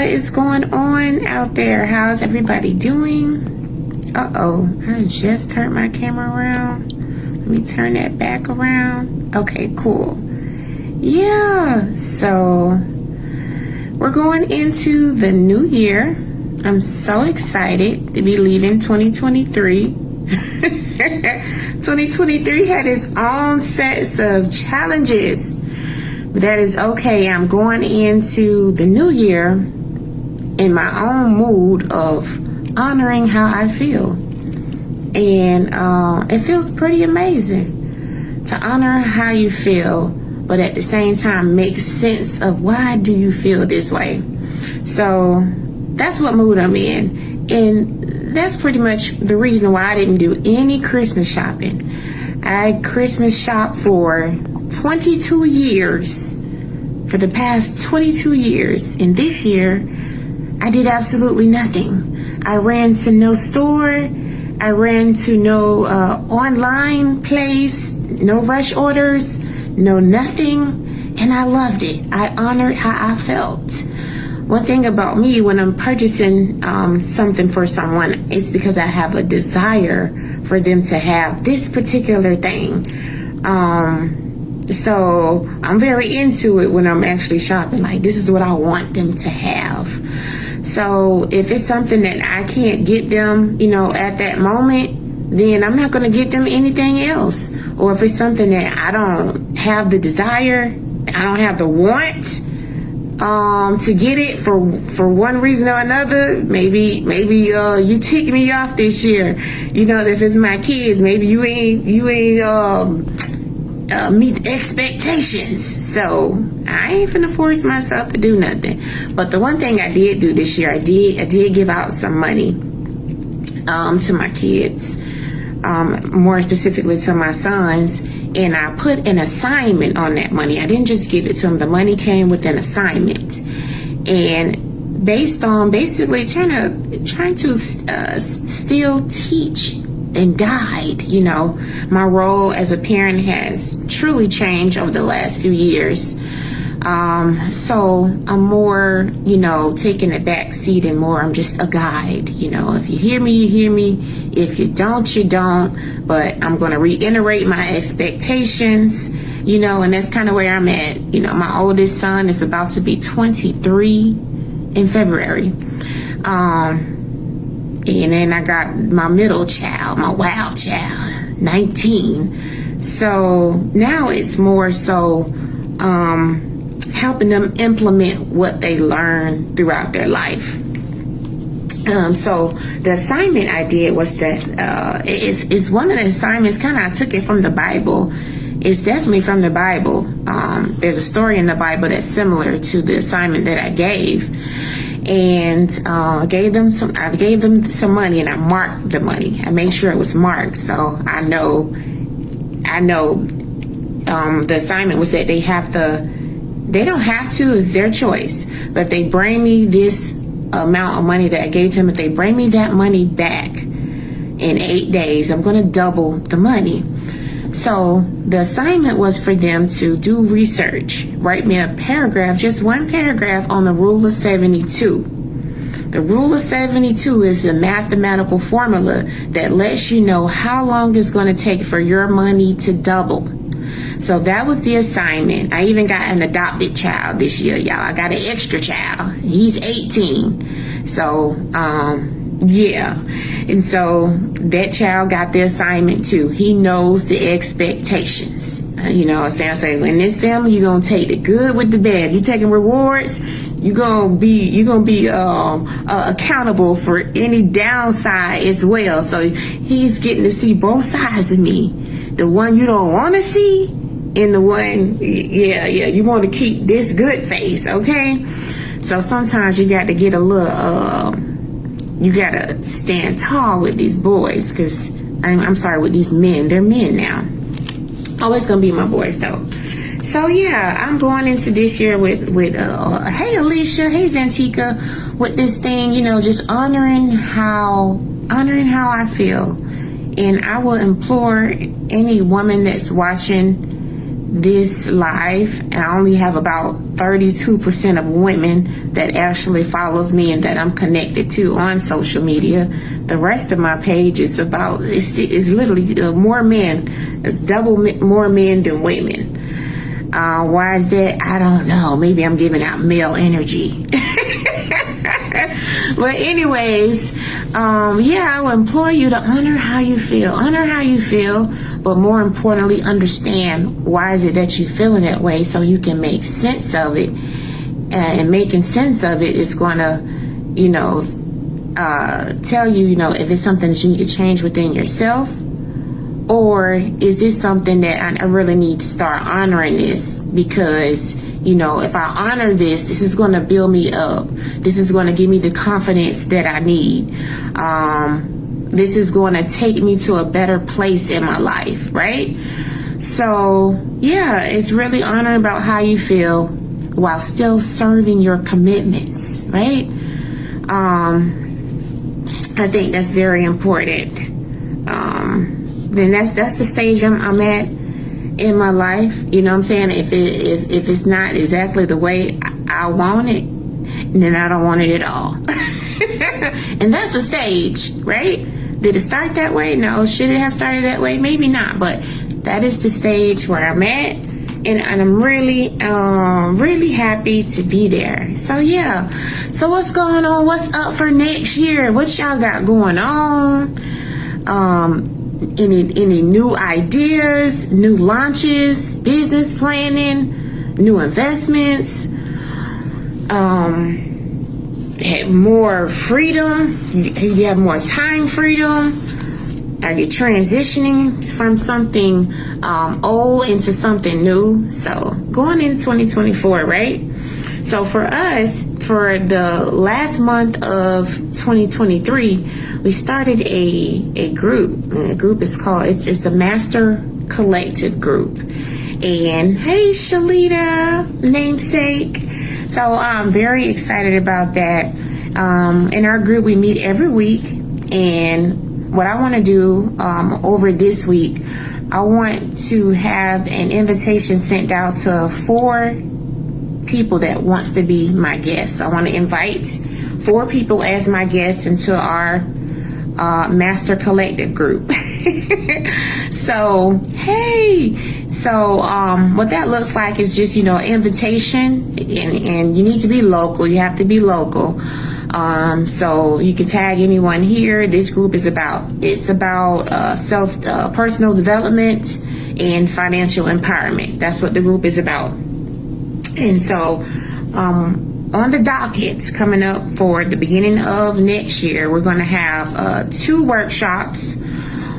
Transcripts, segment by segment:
is going on out there? How's everybody doing? I just turned my camera around. Let me turn that back around. Okay, cool. Yeah, so we're going into the new year. I'm so excited to be leaving 2023. 2023 had its own sets of challenges. But that is okay. I'm going into the new year in my own mood of honoring how I feel. And it feels pretty amazing to honor how you feel, but at the same time make sense of why do you feel this way. So that's what mood I'm in. And that's pretty much the reason why I didn't do any Christmas shopping. I Christmas shopped for 22 years. For the past 22 years. And this year, I did absolutely nothing. I ran to no store. I ran to no online place. No rush orders. No nothing. And I loved it. I honored how I felt. One thing about me when I'm purchasing something for someone, it's because I have a desire for them to have this particular thing. So I'm very into it when I'm actually shopping. Like, this is what I want them to have. So if it's something that I can't get them, at that moment, then I'm not going to get them anything else. Or if it's something that I don't have the desire, I don't have the want to get it for one reason or another. Maybe you ticked me off this year. If it's my kids, maybe you ain't meet expectations. So I ain't finna force myself to do nothing. But the one thing I did do this year, I did give out some money to my kids, more specifically to my sons, and I put an assignment on that money. I didn't just give it to them. The money came with an assignment, and based on basically trying to still teach and guide. My role as a parent has truly changed over the last few years. So I'm more, taking the back seat, and more I'm just a guide. If you hear me, you hear me. If you don't, you don't. But I'm going to reiterate my expectations, and that's kind of where I'm at. My oldest son is about to be 23 in February. And then I got my middle child, my wild child, 19. So now it's more so helping them implement what they learn throughout their life. So the assignment I did was that it's one of the assignments, I took it from the Bible. It's definitely from the Bible. There's a story in the Bible that's similar to the assignment that I gave. And I gave them some money, and I marked the money. I made sure it was marked, so I know the assignment was that they don't have to, it's their choice, but they bring me this amount of money that I gave to them. If they bring me that money back in 8 days, I'm going to double the money. So the assignment was for them to do research, write me a paragraph, just one paragraph on the rule of 72. The rule of 72 is the mathematical formula that lets you know how long it's going to take for your money to double. So that was the assignment. I even got an adopted child this year, y'all. I got an extra child. He's 18. So, yeah. And so that child got the assignment too. He knows the expectations. I say, in this family, you're going to take the good with the bad. You taking rewards, you're going to be accountable for any downside as well. So he's getting to see both sides of me. The one you don't want to see, and the one, you want to keep this good face, okay? So sometimes you got to get a little, you got to stand tall with these boys, because, I'm sorry, with these men. They're men now. Always going to be my boys, though. So, yeah, I'm going into this year with hey, Alicia, hey, Zantika, with this thing, just honoring how I feel. And I will implore any woman that's watching this live, and I only have about 32% of women that actually follows me and that I'm connected to on social media. The rest of my page is about, it's literally more men. It's double more men than women. Why is that? I don't know. Maybe I'm giving out male energy. But anyways, I will implore you to honor how you feel. Honor how you feel, but more importantly, understand why is it that you're feeling that way so you can make sense of it. And making sense of it is going to, tell you, if it's something that you need to change within yourself, or is this something that I really need to start honoring this? Because, if I honor this is going to build me up. This is going to give me the confidence that I need. This is going to take me to a better place in my life, right? So, it's really honoring about how you feel while still serving your commitments, right? I think that's very important. Then that's the stage I'm at in my life. You know what I'm saying? If it's not exactly the way I want it, then I don't want it at all. And that's the stage, right? Did it start that way? No. Should it have started that way? Maybe not. But that is the stage where I'm at, and I'm really, really happy to be there. So So what's going on? What's up for next year? What y'all got going on? Any new ideas, new launches, business planning, new investments, more freedom? You have more time freedom? Are you transitioning from something old into something new? So going into 2024, right? So for us, for the last month of 2023, we started a group. And the group is called, it's the Master Collective Group. And hey, Shalita, namesake. So I'm very excited about that. In our group, we meet every week. And what I want to do over this week, I want to have an invitation sent out to 4 people that wants to be my guests. I want to invite 4 people as my guests into our Master Collective group. So, hey, so what that looks like is just, invitation, and you need to be local. You have to be local. So you can tag anyone here. This group is about personal development and financial empowerment. That's what the group is about. And so, on the docket coming up for the beginning of next year, we're going to have 2 workshops.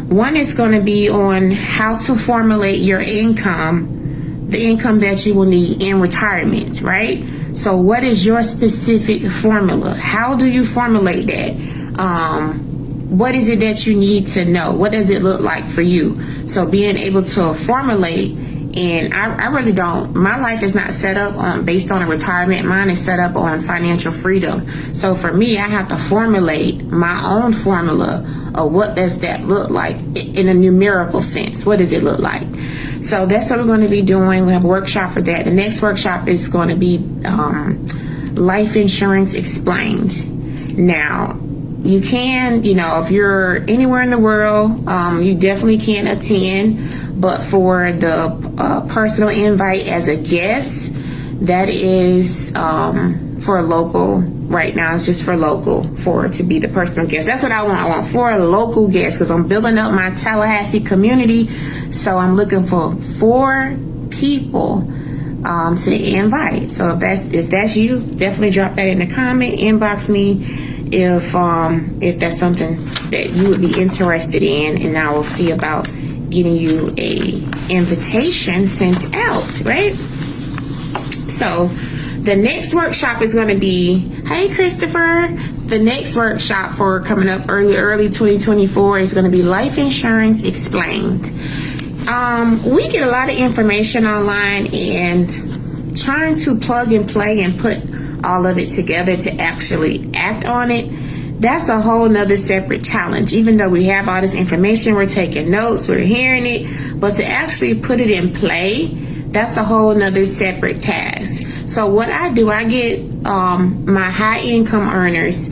One is going to be on how to formulate your income, the income that you will need in retirement, right? So what is your specific formula? How do you formulate that? What is it that you need to know? What does it look like for you? So being able to formulate. And I really don't. My life is not set up based on a retirement. Mine is set up on financial freedom. So for me, I have to formulate my own formula of what does that look like in a numerical sense. What does it look like? So that's what we're going to be doing. We have a workshop for that. The next workshop is going to be Life Insurance Explained. Now, you can, if you're anywhere in the world, you definitely can attend. But for the personal invite as a guest, that is for local. Right now, it's just for local, to be the personal guest. That's what I want. I want 4 local guests because I'm building up my Tallahassee community. So I'm looking for 4 people to invite. So if that's you, definitely drop that in the comment. Inbox me if that's something that you would be interested in, and I will see about getting you a invitation sent out, right? So the next workshop is going to be, hey Christopher, the next workshop for coming up early 2024 is going to be Life Insurance Explained. We get a lot of information online, and trying to plug and play and put all of it together to actually act on it, that's a whole nother separate challenge. Even though we have all this information, we're taking notes, we're hearing it, but to actually put it in play, that's a whole nother separate task. So what I do, I get my high income earners,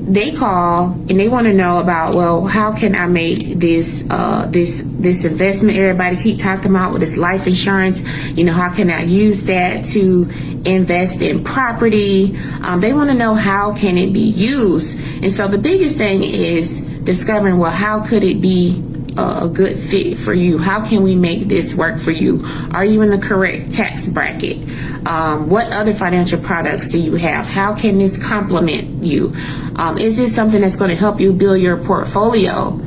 they call and they want to know about, well, how can I make this this investment everybody keep talking about with this life insurance? How can I use that to invest in property? They want to know how can it be used. And so the biggest thing is discovering, well, how could it be a good fit for you? How can we make this work for you? Are you in the correct tax bracket? What other financial products do you have? How can this complement you? Is this something that's going to help you build your portfolio?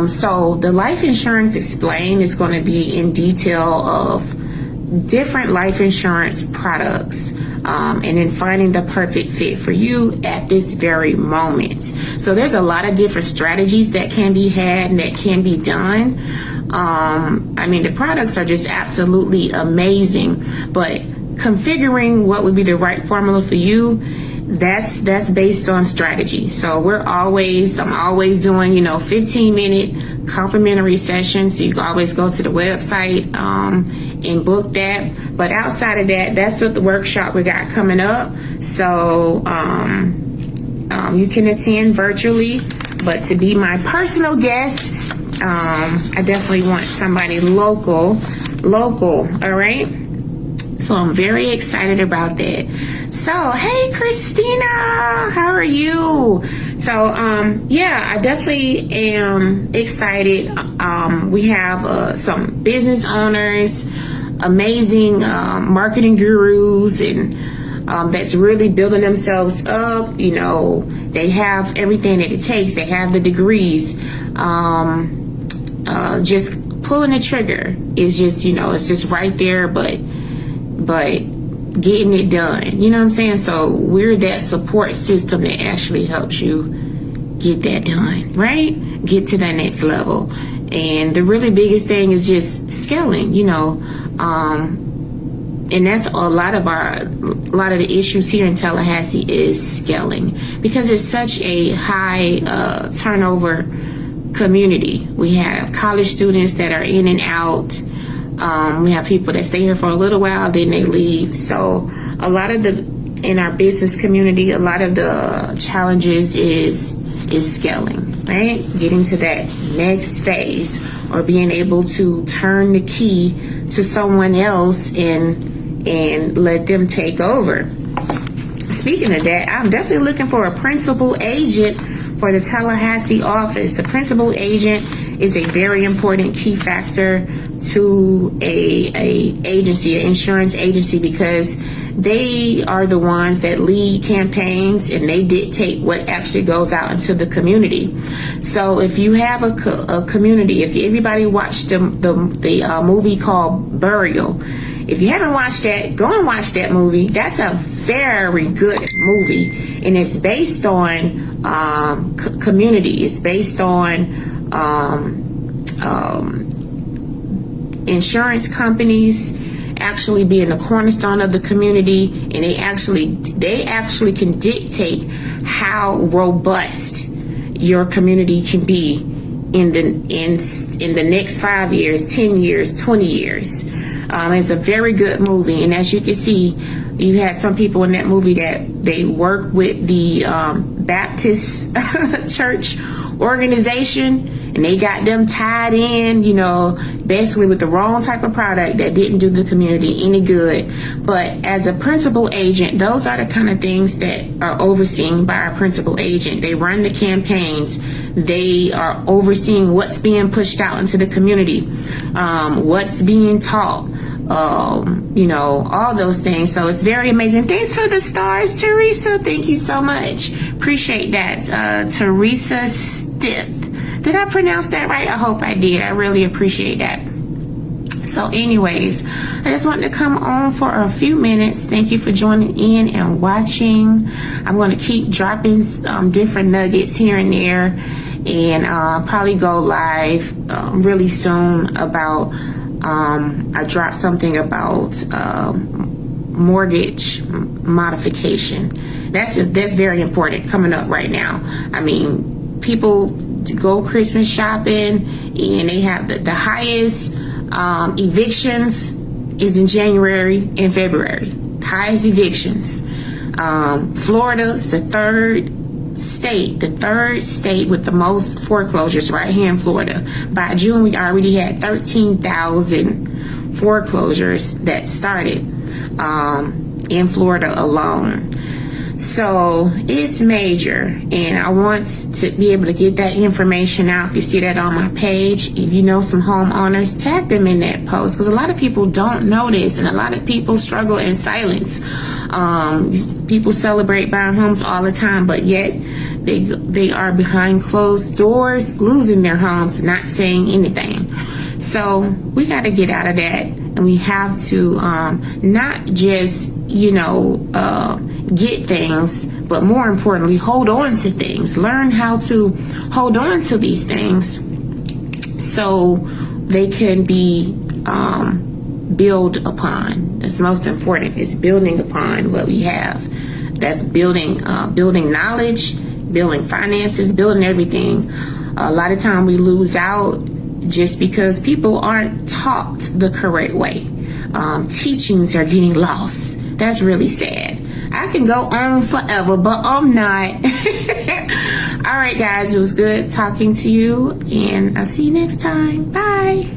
So the Life Insurance Explained is going to be in detail of different life insurance products, and then finding the perfect fit for you at this very moment. So there's a lot of different strategies that can be had and that can be done. The products are just absolutely amazing, but configuring what would be the right formula for you, that's based on strategy. So I'm always doing 15-minute complimentary sessions. So you can always go to the website and book that. But outside of that, that's what the workshop we got coming up. So you can attend virtually, but to be my personal guest, I definitely want somebody local, all right? So I'm very excited about that. So, hey, Christina, how are you? So, I definitely am excited. We have some business owners, amazing marketing gurus, and that's really building themselves up. They have everything that it takes. They have the degrees. Just pulling the trigger is just, it's just right there, but getting it done. You know what I'm saying? So we're that support system that actually helps you get that done, right? Get to that next level. And the really biggest thing is just scaling, and that's a lot of the issues here in Tallahassee is scaling, because it's such a high turnover community. We have college students that are in and out. We have people that stay here for a little while, then they leave. So a lot of in our business community, a lot of the challenges is scaling, right? Getting to that next phase, or being able to turn the key to someone else and let them take over. Speaking of that, I'm definitely looking for a principal agent for the Tallahassee office. The principal agent is a very important key factor to an insurance agency, because they are the ones that lead campaigns and they dictate what actually goes out into the community. So if you have a community, if everybody watched the movie called Burial, if you haven't watched that, go and watch that movie. That's a very good movie, and it's based on community. It's based on insurance companies actually being the cornerstone of the community, and they actually can dictate how robust your community can be in the next 5 years, 10 years, 20 years. It's a very good movie, and as you can see, you had some people in that movie that they work with the Baptist church organization, and they got them tied in, basically with the wrong type of product that didn't do the community any good. But as a principal agent, those are the kind of things that are overseen by our principal agent. They run the campaigns. They are overseeing what's being pushed out into the community, what's being taught, all those things. So it's very amazing. Thanks for the stars, Teresa. Thank you so much. Appreciate that. Teresa Stiff. Did I pronounce that right? I hope I did. I really appreciate that. So anyways, I just wanted to come on for a few minutes. Thank you for joining in and watching. I'm going to keep dropping different nuggets here and there, and probably go live really soon about I dropped something about mortgage modification. That's very important coming up right now. People go Christmas shopping, and they have the highest evictions is in January and February. Highest evictions. Florida is the third state with the most foreclosures, right here in Florida. By June, we already had 13,000 foreclosures that started in Florida alone. So it's major, and I want to be able to get that information out. If you see that on my page, if you know some homeowners, tag them in that post, because a lot of people don't know this, and a lot of people struggle in silence. People celebrate buying homes all the time, but yet they are behind closed doors, losing their homes, not saying anything. So we got to get out of that, and we have to not just get things, but more importantly, hold on to things. Learn how to hold on to these things so they can be built upon. That's most important, is building upon what we have. That's building knowledge, building finances, building everything. A lot of time we lose out just because people aren't taught the correct way. Teachings are getting lost. That's really sad. I can go on forever, but I'm not. All right, guys, it was good talking to you, and I'll see you next time. Bye.